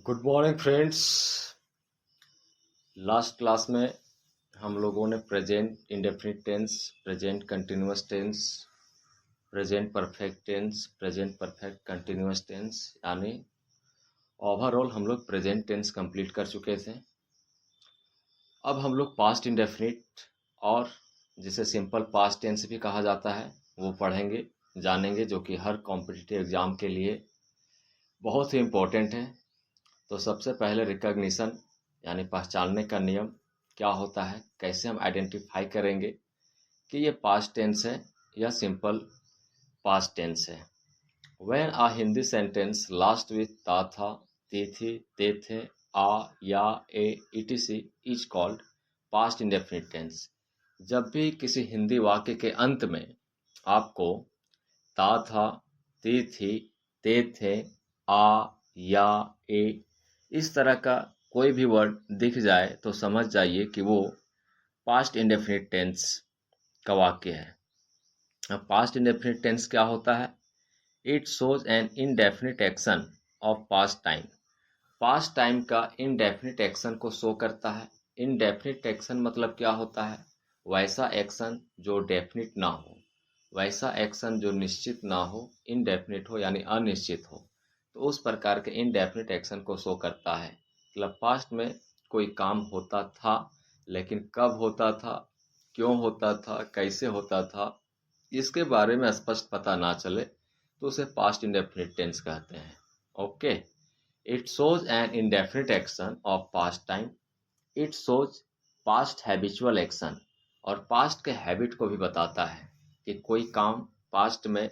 Good morning friends. Last class में हम लोगों ने present indefinite tense, present continuous tense, present perfect tense, present perfect continuous tense यानी overall हम लोग प्रेजेंट टेंस कंप्लीट कर चुके थे। अब हम लोग पास्ट इंडेफिनिट और जिसे सिंपल पास्ट टेंस भी कहा जाता है वो पढ़ेंगे, जानेंगे, जो कि हर कॉम्पिटिटिव एग्जाम के लिए बहुत ही इम्पोर्टेंट है। तो सबसे पहले रिकॉग्निशन यानी पहचानने का नियम क्या होता है, कैसे हम आइडेंटिफाई करेंगे कि ये पास्ट टेंस है या सिंपल पास्ट टेंस है। When a Hindi sentence last with ता था, ती थी, ते थे, आ या ए etc is called past indefinite tense. जब भी किसी हिंदी वाक्य के अंत में आपको ता था, ती थी, ते थे, आ या ए इस तरह का कोई भी वर्ड दिख जाए तो समझ जाइए कि वो पास्ट इंडेफिनिट टेंस का वाक्य है। अब पास्ट इंडेफिनिट टेंस क्या होता है? It shows N indefinite action of past time. Past time का इनडेफिनिट एक्शन को शो करता है। इनडेफिनिट एक्शन मतलब क्या होता है? वैसा एक्शन जो डेफिनिट ना हो, वैसा एक्शन जो निश्चित ना हो, इनडेफिनिट हो यानी अनिश्चित हो, तो उस प्रकार के इनडेफिनिट एक्शन को शो करता है। मतलब पास्ट में कोई काम होता था, लेकिन कब होता था, क्यों होता था, कैसे होता था, इसके बारे में स्पष्ट पता ना चले तो उसे पास्ट इंडेफिनिट टेंस कहते हैं। Okay, it shows N indefinite action of past time. It shows past habitual action, और पास्ट के हैबिट को भी बताता है कि कोई काम पास्ट में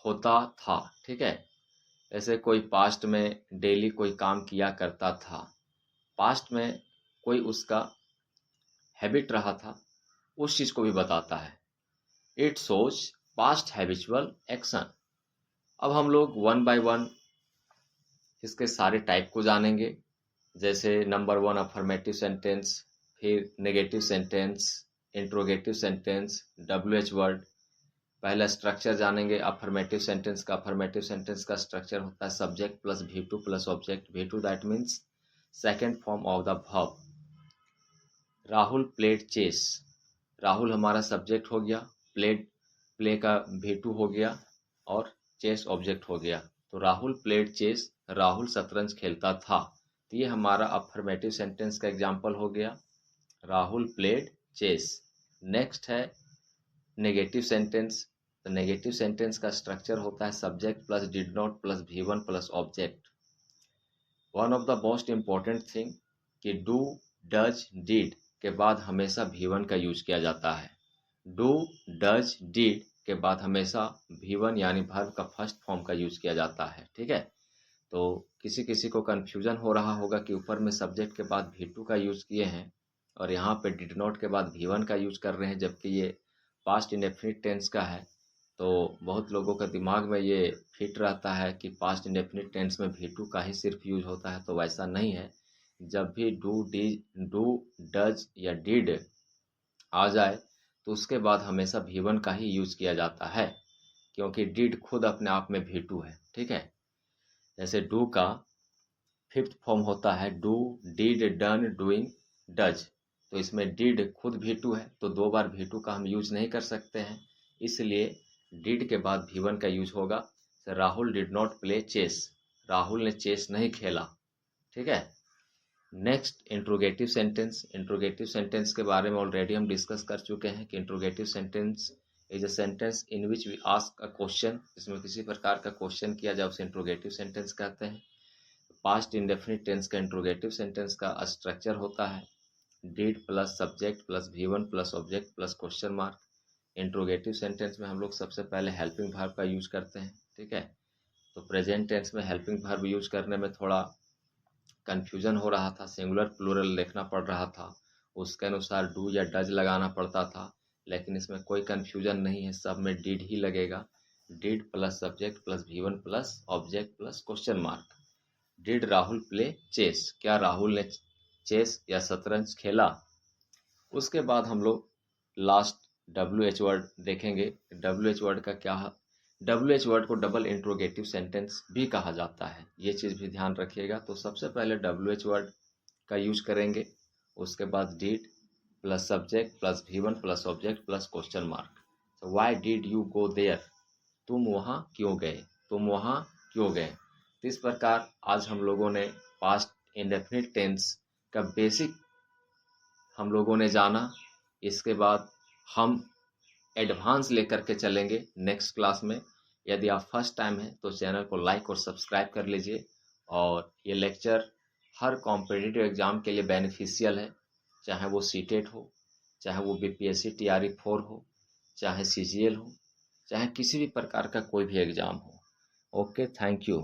होता था। ठीक है, ऐसे कोई पास्ट में डेली कोई काम किया करता था, पास्ट में कोई उसका हैबिट रहा था, उस चीज को भी बताता है। It shows past habitual action. अब हम लोग वन बाय वन इसके सारे टाइप को जानेंगे। जैसे नंबर 1 अफर्मेटिव सेंटेंस, फिर negative sentence, interrogative sentence, WH word. पहला स्ट्रक्चर जानेंगे अफर्मेटिव सेंटेंस का। अफर्मेटिव सेंटेंस का स्ट्रक्चर होता है subject plus V2 plus object. V2 that means second form of the verb. Rahul played chess. Rahul हमारा सब्जेक्ट हो गया, प्लेड प्ले का V2 हो गया और चेस ऑब्जेक्ट हो गया। तो राहुल प्लेड चेस, राहुल शतरंज खेलता था। तो ये हमारा अफर्मेटिव सेंटेंस का एग्जाम्पल हो गया, राहुल प्लेड चेस। नेक्स्ट है नेगेटिव सेंटेंस। तो नेगेटिव सेंटेंस का स्ट्रक्चर होता है subject plus did not plus V1 plus object. One of the most important thing कि डू, डज, डिड के बाद हमेशा V1 का यूज किया जाता है। डू, डज, डिड के बाद हमेशा V1 यानी वर्ब का फर्स्ट फॉर्म का यूज किया जाता है। ठीक है, तो किसी किसी को कन्फ्यूजन हो रहा होगा कि ऊपर में सब्जेक्ट के बाद V2 का यूज किए हैं और यहाँ पे डिड नॉट के बाद V1 का यूज कर रहे हैं, जबकि ये पास्ट इंडेफिनिट टेंस का है। तो बहुत लोगों का दिमाग में ये फिट रहता है कि पास्ट इंडेफिनिट टेंस में V2 का ही सिर्फ यूज होता है, तो वैसा नहीं है। जब भी डू, डज या डिड आ जाए तो उसके बाद हमेशा V1 का ही यूज किया जाता है, क्योंकि डिड खुद अपने आप में V2 है। ठीक है, जैसे डू का फिफ्थ फॉर्म होता है do, did, done, doing, does. तो इसमें डिड खुद V2 है, तो दो बार V2 का हम यूज नहीं कर सकते हैं, इसलिए डिड के बाद V1 का यूज होगा। Rahul did not play chess, Rahul ने चेस नहीं खेला। ठीक है, next interrogative sentence. Interrogative sentence के बारे में ऑलरेडी हम डिस्कस कर चुके हैं कि interrogative sentence is a sentence in which we ask a question. इसमें किसी प्रकार का क्वेश्चन किया जाए उसे इंट्रोगेटिव सेंटेंस कहते हैं। पास्ट इंडेफिनिट टेंस का इंट्रोगेटिव सेंटेंस का स्ट्रक्चर होता है did plus subject plus V1 plus object plus question mark. Interrogative sentence में हम लोग सबसे पहले हेल्पिंग वर्ब का यूज करते हैं। ठीक है, तो प्रेजेंट टेंस में हेल्पिंग वर्ब यूज करने में थोड़ा कन्फ्यूजन हो रहा था, सिंगुलर प्लूरल देखना पड़ रहा था, उसके अनुसार डू या डज लगाना पड़ता था, लेकिन इसमें कोई कन्फ्यूजन नहीं है, सब में डिड ही लगेगा। Did plus subject plus V1 plus object plus question mark. Did Rahul play chess, Rahul राहुल ने चेस या शतरंज खेला। उसके बाद हम लोग लास्ट WH वर्ड देखेंगे। WH वर्ड का क्या WH वर्ड को डबल इंट्रोगेटिव सेंटेंस भी कहा जाता है, ये चीज़ भी ध्यान रखिएगा। तो सबसे पहले WH वर्ड का यूज करेंगे, उसके बाद did plus subject plus V1 plus object plus question mark. तो why did you go there, तुम वहाँ क्यों गए, तुम वहाँ क्यों गए। तो इस प्रकार आज हम लोगों ने पास्ट इंडेफिनिट टेंस का बेसिक हम लोगों ने जाना। इसके बाद हम एडवांस लेकर के चलेंगे नेक्स्ट क्लास में। यदि आप फर्स्ट टाइम हैं तो चैनल को लाइक और सब्सक्राइब कर लीजिए। और ये लेक्चर हर कॉम्पिटिटिव एग्ज़ाम के लिए बेनिफिशियल है, चाहे वो सीटेट हो, चाहे वो BPSC TRE 4 हो, चाहे CGL हो, चाहे किसी भी प्रकार का कोई भी एग्ज़ाम हो। Okay, thank you.